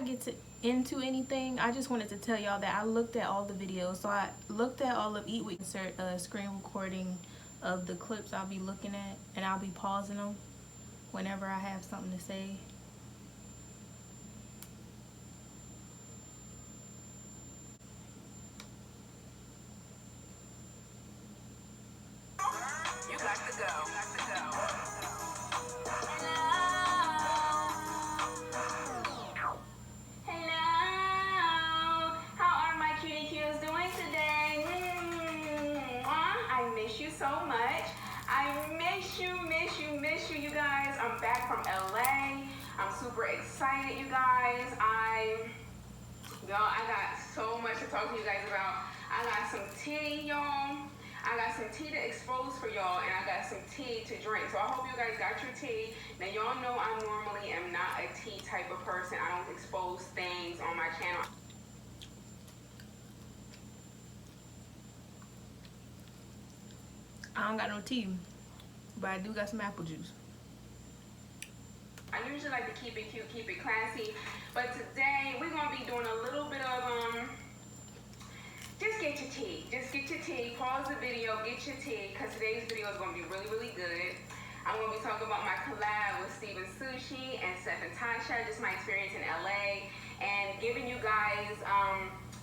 into anything, I just wanted to tell y'all that I looked at all the videos. So I looked at all of Eat With, insert a screen recording of the clips I'll be looking at, and I'll be pausing them whenever I have something to say. You got to go. Hello. How are my cutie cues doing today? I miss you so much. I miss you, you guys. I'm back from LA. I'm super excited, you guys. Y'all, I got so much to talk to you guys about. I got some tea, y'all. I got some tea to expose for y'all, and I got some tea to drink. So I hope you guys got your tea. Now, y'all know I normally am not a tea type of person. I don't expose things on my channel. I don't got no tea, but I do got some apple juice. I usually like to keep it cute, keep it classy, but today we're gonna be doing a little bit of just get your tea. Just get your tea. Pause the video, get your tea, because today's video is gonna be really, really good. I'm gonna be talking about my collab with Steven Sushi and Seth and Tasha, just my experience in LA, and giving you guys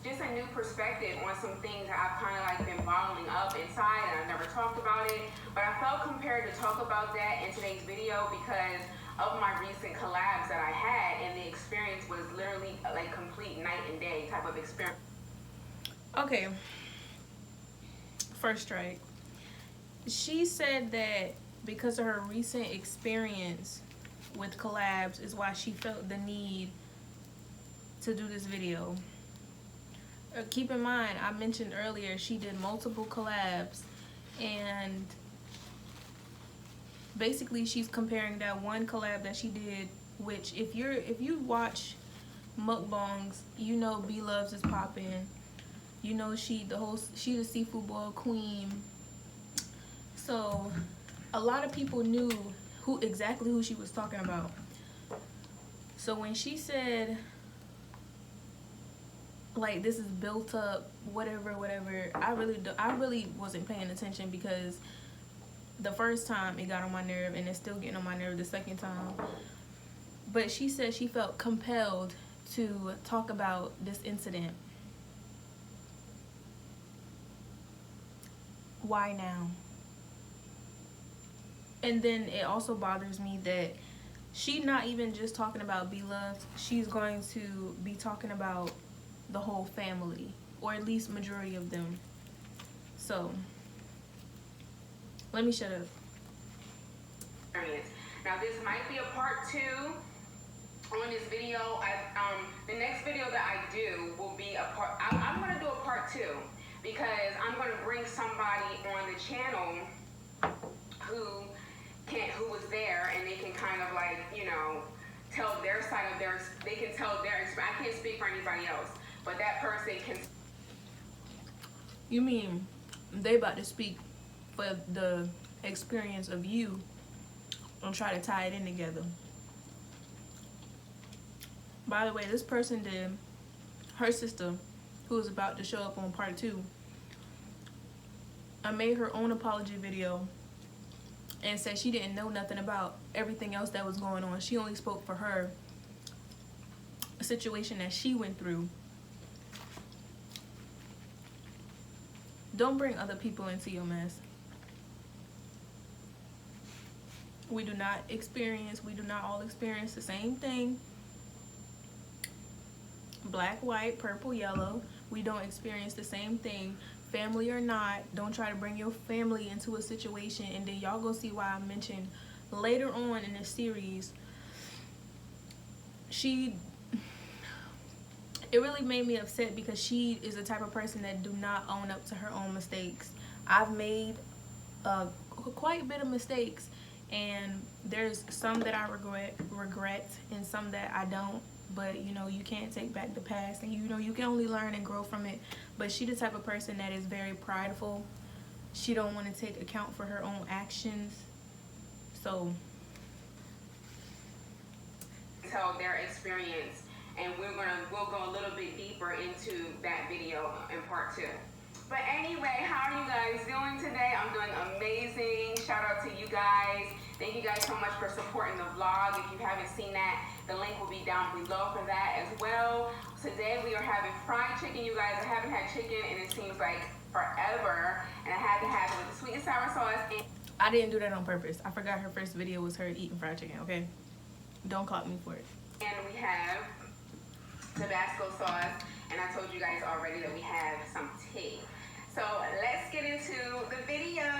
just a new perspective on some things that I've kind of like been bottling up inside, and I've never talked about it, but I felt compelled to talk about that in today's video because of my recent collabs that I had, and the experience was literally like complete night and day type of experience. Okay, first strike. She said that because of her recent experience with collabs is why she felt the need to do this video. Keep in mind, I mentioned earlier she did multiple collabs, and basically she's comparing that one collab that she did, which if you watch mukbangs, you know BLOVES is popping. You know she the seafood boil queen. So a lot of people knew exactly who she was talking about. So when she said like this is built up, whatever, I really wasn't paying attention, because the first time it got on my nerve, and it's still getting on my nerve the second time. But she said she felt compelled to talk about this incident. Why now? And then it also bothers me that she's not even just talking about BLOVES. She's going to be talking about the whole family, or at least majority of them. So let me shut up. Now this might be a part 2 on this video. The next video that I do will be a part. I'm gonna do a part 2 because I'm gonna bring somebody on the channel who was there, and they can kind of like, you know, tell their side of they can tell their experience. I can't speak for anybody else, but that person can. You mean they about to speak for the experience of you and try to tie it in together? By the way, this person did, her sister, who is about to show up on part 2, I made her own apology video and said she didn't know nothing about everything else that was going on. She only spoke for her situation that she went through. Don't bring other people into your mess. We do not all experience the same thing. Black, white, purple, yellow. We don't experience the same thing. Family or not, don't try to bring your family into a situation. And then y'all go see why I mentioned later on in the series, it really made me upset because she is the type of person that do not own up to her own mistakes. I've made quite a bit of mistakes, and there's some that I regret and some that I don't. But you know, you can't take back the past, and you know, you can only learn and grow from it. But she the type of person that is very prideful. She don't want to take account for her own actions. So tell their experience and we'll go a little bit deeper into that video in part 2. But anyway, how are you guys doing today? I'm doing amazing. Shout out to you guys. Thank you guys so much for supporting the vlog. If you haven't seen that, the link will be down below for that as well. Today we are having fried chicken, you guys. I haven't had chicken and it seems like forever, and I had to have it with the sweet and sour sauce. And I didn't do that on purpose. I forgot her first video was her eating fried chicken, okay? Don't clock me for it. And we have Tabasco sauce, and I told you guys already that we have some tea. So let's get into the video.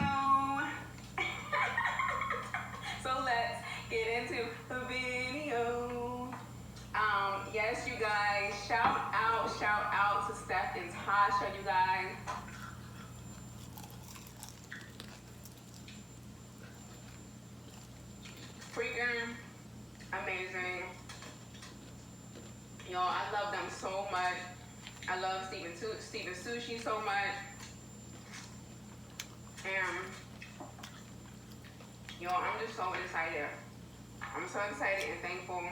So let's get into the video. Yes, you guys, shout out to Steph and Tasha, you guys. Freaking amazing. Y'all, I love them so much. I love Steven Sushi so much. And y'all, I'm just so excited. I'm so excited and thankful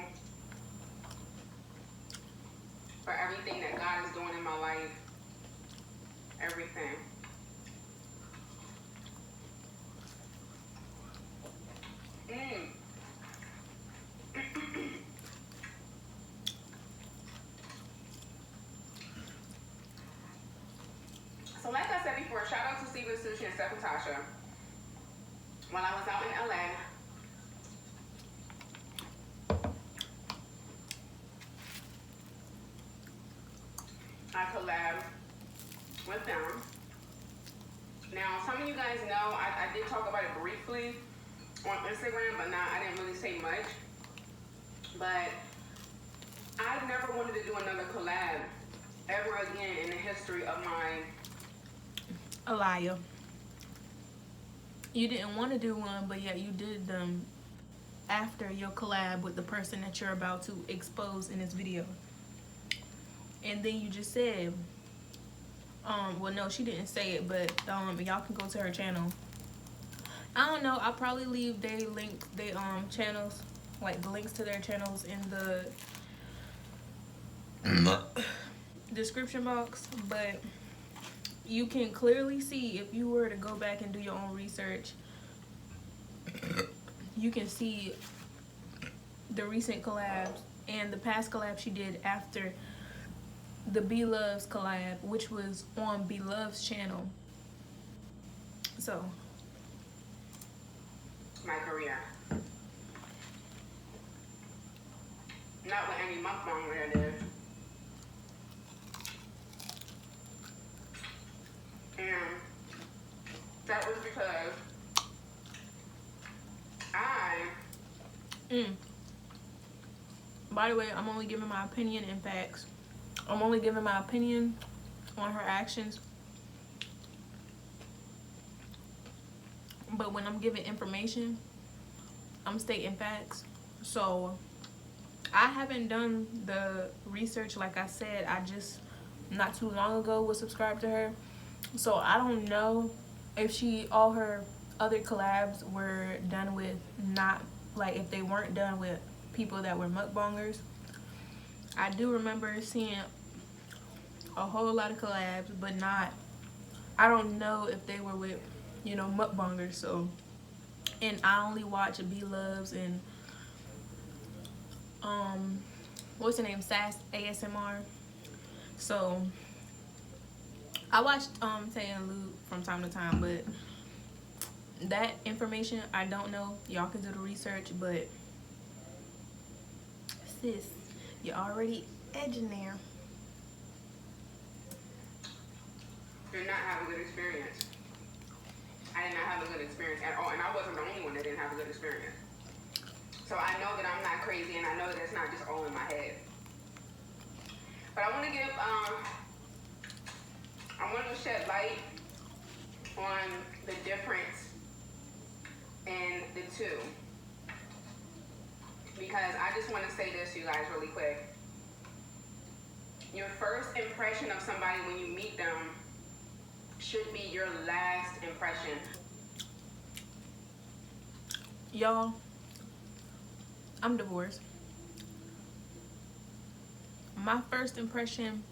for everything that God is doing in my life. Everything. So like I said before, shout out to Steven Sushi and Steph and Tasha. While I was out in LA, I collabed with them. Now, some of you guys know, I did talk about it briefly on Instagram, but I didn't really say much. But I've never wanted to do another collab ever again in the history of my... A liar. You didn't want to do one, but yet you did them after your collab with the person that you're about to expose in this video. And then you just said, well, no, she didn't say it, but y'all can go to her channel. I don't know, I'll probably leave they channels, like the links to their channels in the description box, but you can clearly see, if you were to go back and do your own research, you can see the recent collabs and the past collabs she did after the BLOVES collab, which was on BLOVES channel. So, my career. Not with any mukbang that I did. And that was because by the way, I'm only giving my opinion and facts. I'm only giving my opinion on her actions. But when I'm giving information, I'm stating facts. So I haven't done the research. Like I said, I just not too long ago was subscribed to her. So I don't know if all her other collabs were done with, not like if they weren't done with people that were mukbangers. I do remember seeing a whole lot of collabs, but I don't know if they were with, you know, mukbangers. So, and I only watch BLOVES and what's her name, Sass ASMR. So I watched Tay and Luke from time to time, but that information I don't know. Y'all can do the research, but sis, you're already edging there. Did not have a good experience. I did not have a good experience at all, and I wasn't the only one that didn't have a good experience. So I know that I'm not crazy, and I know that it's not just all in my head. But I want to give, I want to shed light on the difference in the two. Because I just want to say this to you guys really quick. Your first impression of somebody when you meet them should be your last impression. Y'all, I'm divorced. my first impression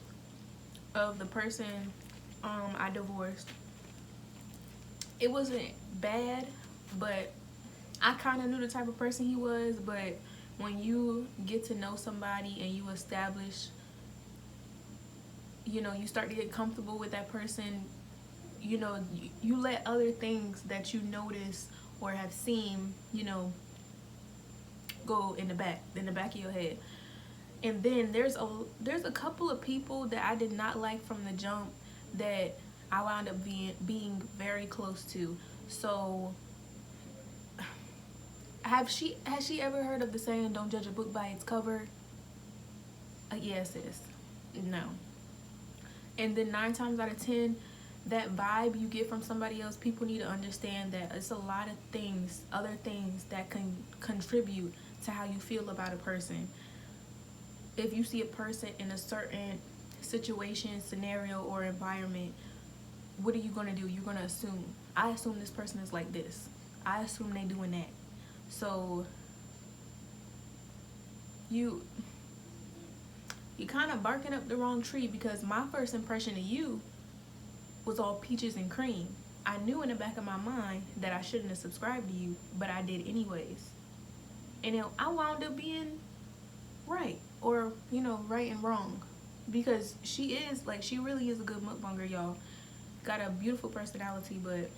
of the person I divorced, it wasn't bad, but I kind of knew the type of person he was. But when you get to know somebody and you establish, you know, you start to get comfortable with that person, you know, you let other things that you notice or have seen, you know, go in the back of your head. And then there's a couple of people that I did not like from the jump that I wound up being very close to. So has she ever heard of the saying, don't judge a book by its cover? Yes, sis. No. And then 9 times out of 10, that vibe you get from somebody else, people need to understand that it's a lot of things, other things that can contribute to how you feel about a person. If you see a person in a certain situation, scenario, or environment, what are you going to do? You're going to assume. I assume this person is like this. I assume they doing that. So you kind of barking up the wrong tree, because my first impression of you was all peaches and cream. I knew in the back of my mind that I shouldn't have subscribed to you, but I did anyways. And I wound up being right, or, you know, right and wrong, because she really is a good mukbanger, y'all. Got a beautiful personality, but